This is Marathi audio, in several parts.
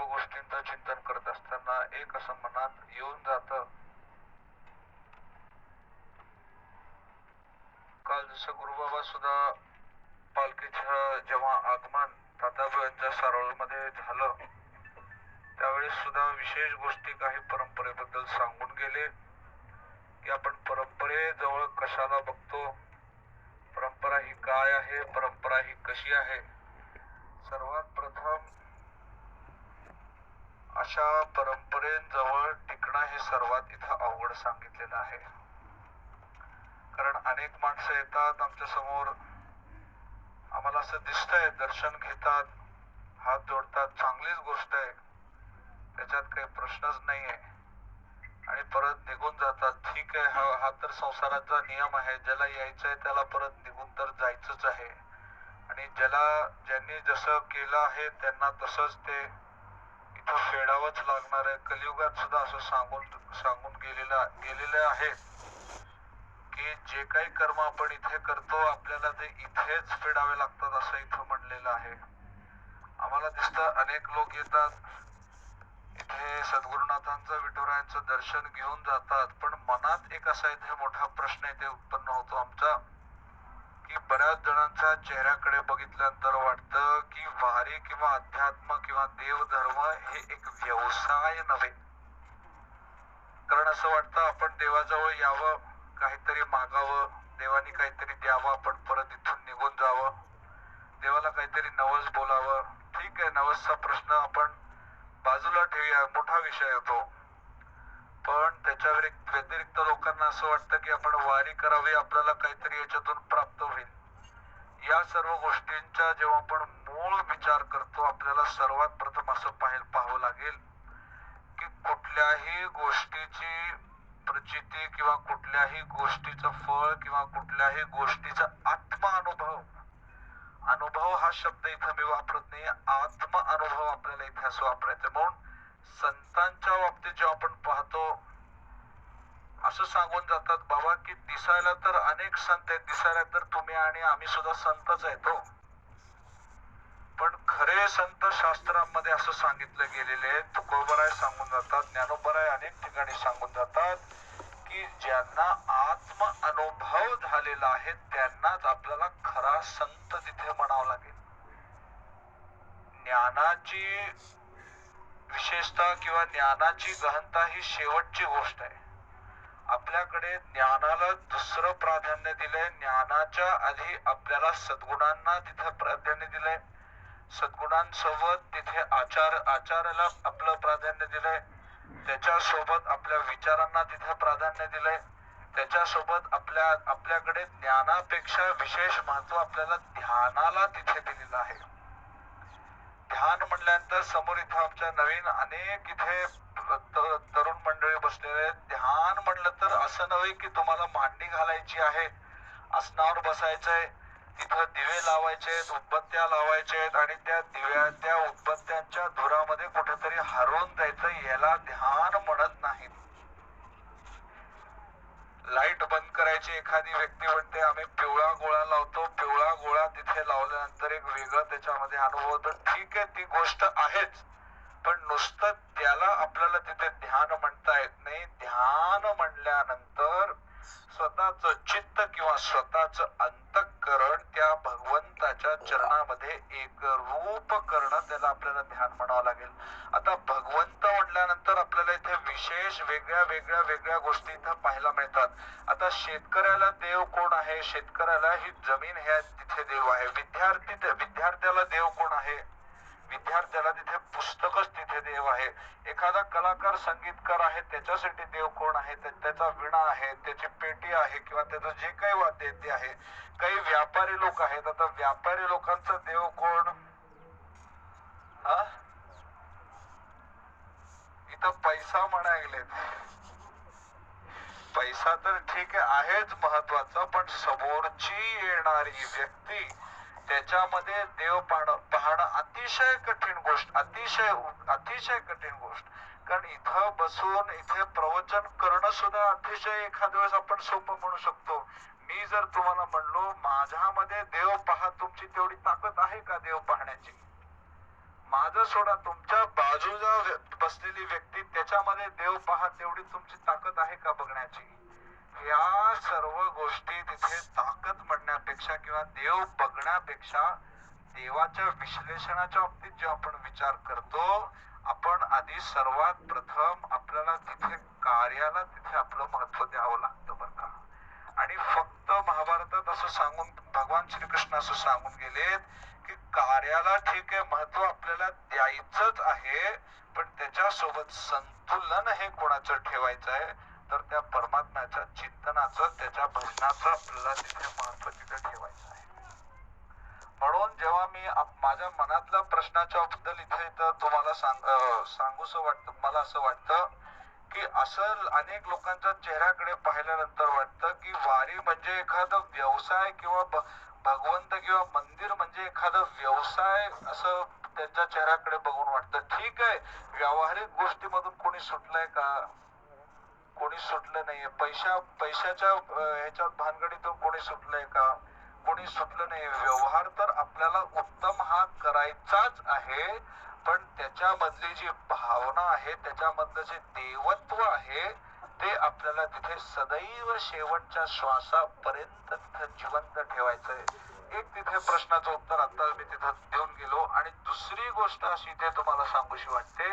सर्व गोष्टींचं चिंतन करत असताना एक असं मनात येऊन जातं, काल जसं गुरुबाबा सुद्धा पालखीचं जेव्हा आगमन तात्याबाईंच्या सारोळमध्ये झालं त्यावेळेस सुद्धा विशेष गोष्टी काही परंपरेबद्दल सांगून गेले की आपण परंपरेजवळ कशाला बघतो, परंपरा ही काय आहे, परंपरा ही कशी आहे. सर्वात प्रथम अशा परंपरेजवळ टिकणं हे सर्वात इथं अवघड सांगितलेलं आहे. कारण अनेक माणसं येतात आमच्या समोर, आम्हाला असं दिसतंय, दर्शन घेतात, हात जोडतात, चांगलीच गोष्ट आहे, त्याच्यात काही प्रश्नच नाही आहे, आणि परत निघून जातात. ठीक आहे, हा तर संसाराचा नियम आहे, ज्याला यायचंय त्याला परत निघून तर जायचंच आहे, आणि ज्यांनी जसं केलं आहे त्यांना तसंच ते इथं फेडावंच लागणार आहे. कलियुगात सुद्धा असं सांगून गेलेले आहेत की जे काही कर्म आपण इथे करतो आपल्याला ते इथेच फेडावे लागतात, असं इथं म्हणलेलं आहे. आम्हाला दिसतं अनेक लोक येतात इथे सद्गुरुनाथांचं विठुरायांचं दर्शन घेऊन जातात, पण मनात एक असा इथे मोठा प्रश्न इथे उत्पन्न होतो आमचा की बऱ्याच जणांच्या चेहऱ्याकडे बघितल्यानंतर वाटतं की वारी किंवा अध्यात्म किंवा देवधर्म हे एक व्यवसाय नव्हे. कारण असं वाटतं आपण देवाजवळ यावं, काहीतरी मागावं, देवानी काहीतरी द्यावं, आपण परत इथून निघून जावं, देवाला काहीतरी नवस बोलावं. ठीक आहे, नवसचा प्रश्न आपण बाजूला ठेवूया, मोठा विषय होतो, पण त्याच्या व्यतिरिक्त लोकांना असं वाटतं की आपण वारी करावी, आपल्याला काहीतरी याच्यातून प्राप्त होईल. या सर्व गोष्टींचा जेव्हा आपण मूळ विचार करतो, आपल्याला सर्वात प्रथम असं पाहावं लागेल की कुठल्याही गोष्टीची प्रचिती किंवा कुठल्याही गोष्टीचं फळ किंवा कुठल्याही गोष्टीचा अनुभव हा शब्द इथं मी वापरत नाही, आत्म अनुभव आपल्याला इथे असं वापरायचं. म्हणून संतांच्या बाबतीत जेव्हा आपण पाहतो असं सांगून जातात बाबा की दिसायला तर अनेक संत आहेत, दिसायला तर तुम्ही आणि आम्ही सुद्धा संतच आहे तो, पण खरे संत शास्त्रांमध्ये असं सांगितलं गेलेले, तुकोबराय सांगून जातात, ज्ञानोबराय अनेक ठिकाणी सांगून जातात की ज्यांना आत्म अनुभव झालेला आहे त्यांनाच आपल्याला खरा संत तिथे म्हणावं लागेल. ज्ञानाची विशेषता किंवा ज्ञानाची गहनता ही शेवटची गोष्ट आहे. आपल्याकडे ज्ञानाला दुसरं प्राधान्य दिलंय, ज्ञानाच्या आधी आपल्याला सद्गुणांना तिथे प्राधान्य दिलंय, सद्गुणांसोबत तिथे आचाराला आपलं प्राधान्य दिलंय, त्याच्यासोबत आपल्या विचारांना तिथे प्राधान्य दिलंय, त्याच्यासोबत आपल्याकडे ज्ञानापेक्षा विशेष महत्व आपल्याला ध्यानाला तिथे दिलेलं आहे. ध्यान म्हटल्यानंतर समोर इथं आमच्या नवीन अनेक इथे तरुण मंडळी बसलेले आहेत. ध्यान म्हटलं तर असं नव्हे की तुम्हाला मांडी घालायची आहे, आसनावर बसायचंय, तिथं दिवे लावायचे, उदबत्त्या लावायचे आणि त्या उदबत्त्यांच्या धुरामध्ये कुठेतरी हरवून जायचं, याला ध्यान म्हणत नाही. लाईट बंद करायची, एखादी व्यक्ती म्हणते आम्ही पिवळा गोळा लावतो, पिवळा गोळा तिथे लावल्यानंतर एक वेगळं त्याच्यामध्ये अनुभव होतो. ठीक आहे, ती गोष्ट आहेच, पण नुसतं त्याला आपल्याला तिथे ध्यान म्हणता येत नाही. ध्यान म्हणल्यानंतर स्वतःच चित्त किंवा स्वतःच अंतःकरण त्या भगवंताच्या चरणामध्ये एक रूप करणं, त्याला आपल्याला ध्यान म्हणावं लागेल. आता भगवंत म्हटल्यानंतर आपल्याला इथे विशेष वेगळ्या गोष्टी इथं पाहायला मिळतात. आता शेतकऱ्याला देव कोण आहे? शेतकऱ्याला ही जमीन हे तिथे देव आहे. विद्यार्थ्याला देव कोण आहे? विद्यार्थ्याला तिथे पुस्तकच तिथे देव आहे. एखादा कलाकार संगीतकार आहे, त्याच्यासाठी देव कोण आहे? त्याचा विणा आहे, त्याची पेटी आहे, किंवा त्याचं जे काही वाद्य ते आहे. काही व्यापारी लोक आहेत, आता व्यापारी लोकांचा देव कोण? इथं पैसा म्हणायलेत. पैसा तर ठीक आहेच महत्वाचा, पण समोरची येणारी व्यक्ती त्याच्यामध्ये देव पाहणं अतिशय कठीण गोष्ट, अतिशय कठीण गोष्ट. कारण इथं बसून इथे प्रवचन करणं सुद्धा अतिशय एखाद्या वेळेस आपण सोपं म्हणू शकतो. मी जर तुम्हाला म्हणलो माझ्यामध्ये देव पहा, तुमची तेवढी ताकद आहे का देव पाहण्याची? माझं सोडा, तुमच्या बाजूला बसलेली व्यक्ती त्याच्यामध्ये देव पहा तेवढी तुमची ताकद आहे का बघण्याची. या सर्व गोष्टी तिथे ताकद म्हणण्यापेक्षा किंवा देव बघण्यापेक्षा देवाच्या विश्लेषणाच्या बाबतीत जेव्हा आपण विचार करतो, आपण आधी सर्वात प्रथम आपल्याला तिथे कार्याला तिथे आपलं महत्व द्यावं लागतं बरं का. आणि फक्त महाभारतात असं सांगून भगवान श्रीकृष्ण असं सांगून गेलेत की कार्याला ठीक आहे महत्व आपल्याला द्यायचंच आहे, पण त्याच्यासोबत संतुलन हे कोणाचं ठेवायचं आहे, तर त्या परमात्म्याच्या चिंतनाचं त्याच्या भजनाचं आपल्याला तिथे महत्व तिथे ठेवायचं आहे. म्हणून जेव्हा मी माझ्या मनातल्या प्रश्नाच्या बद्दल इथे तुम्हाला सांगूसं वाटतं, मला असं वाटतं की असं अनेक लोकांच्या चेहऱ्याकडे पाहिल्यानंतर वाटतं की वारी म्हणजे एखादा व्यवसाय किंवा भगवंत किंवा मंदिर म्हणजे एखादा व्यवसाय असं त्यांच्या चेहऱ्याकडे बघून वाटतं. ठीक आहे, व्यावहारिक गोष्टीमधून कोणी सुटलंय का? कोणी सुटलं नाहीये. पैशाच्या ह्याच्यात भानगडीतून कोणी सुटलंय का? कोणी सुटलं नाही. व्यवहार तर आपल्याला उत्तम हा करायचाच आहे, पण त्याच्यामधली जी भावना आहे, त्याच्यामधलं जे देवत्व आहे, ते आपल्याला तिथे सदैव शेवटच्या श्वासापर्यंत तिथे जिवंत ठेवायचंय. एक तिथे प्रश्नाचं उत्तर आता मी तिथं देऊन गेलो. आणि दुसरी गोष्ट अशी इथे तुम्हाला सांगूशी वाटते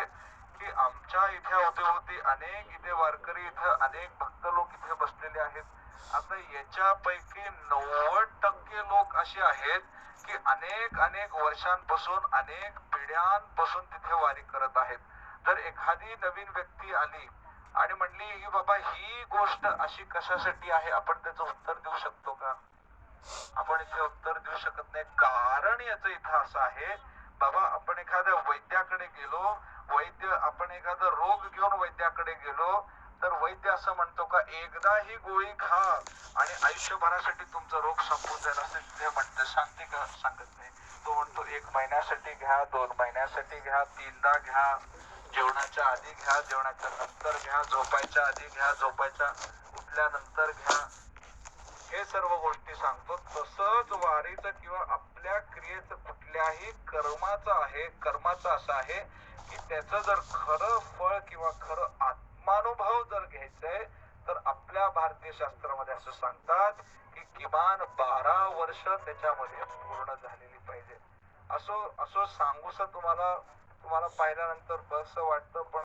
की आमच्या इथे होती अनेक इथे वारकरी, इथं अनेक भक्त लोक इथे बसलेले आहेत. आता याच्यापैकी 90% लोक असे आहेत की अनेक वर्षांपासून अनेक पिढ्यांपासून तिथे वारी करत आहेत. जर एखादी नवीन व्यक्ती आली आणि म्हणली की बाबा ही गोष्ट अशी कशासाठी आहे, आपण त्याचं उत्तर देऊ शकतो का? आपण इथे उत्तर देऊ शकत नाही. कारण याचं इथं असं आहे, बाबा आपण एखाद्या वैद्याकडे गेलो, आपण एखादा रोग घेऊन वैद्याकडे गेलो, तर वैद्य असं म्हणतो का एकदा ही गोळी खा आणि आयुष्यभरासाठी तुमचा रोग संपून जाईल असं ते म्हणते? सांगते का? सांगत नाही. तो म्हणतो 1 महिन्यासाठी घ्या, 2 महिन्यासाठी घ्या, 3दा घ्या, जेवणाच्या आधी घ्या, जेवणाच्या नंतर घ्या, झोपायच्या आधी घ्या, झोपायच्या उठल्यानंतर घ्या. हे सर्व गोष्टी सांगतो. तसंच वारीचं किंवा आपल्या क्रियेचं कुठल्याही कर्माचं असं आहे की त्याचं जर खरं फळ किंवा खरं आत्मानुभव जर घ्यायचंय, तर आपल्या भारतीय शास्त्रामध्ये असं सांगतात की किमान 12 वर्ष त्याच्यामध्ये पूर्ण झालेली पाहिजे. असं सांगूस तुम्हाला पाहिल्यानंतर बस वाटतं, पण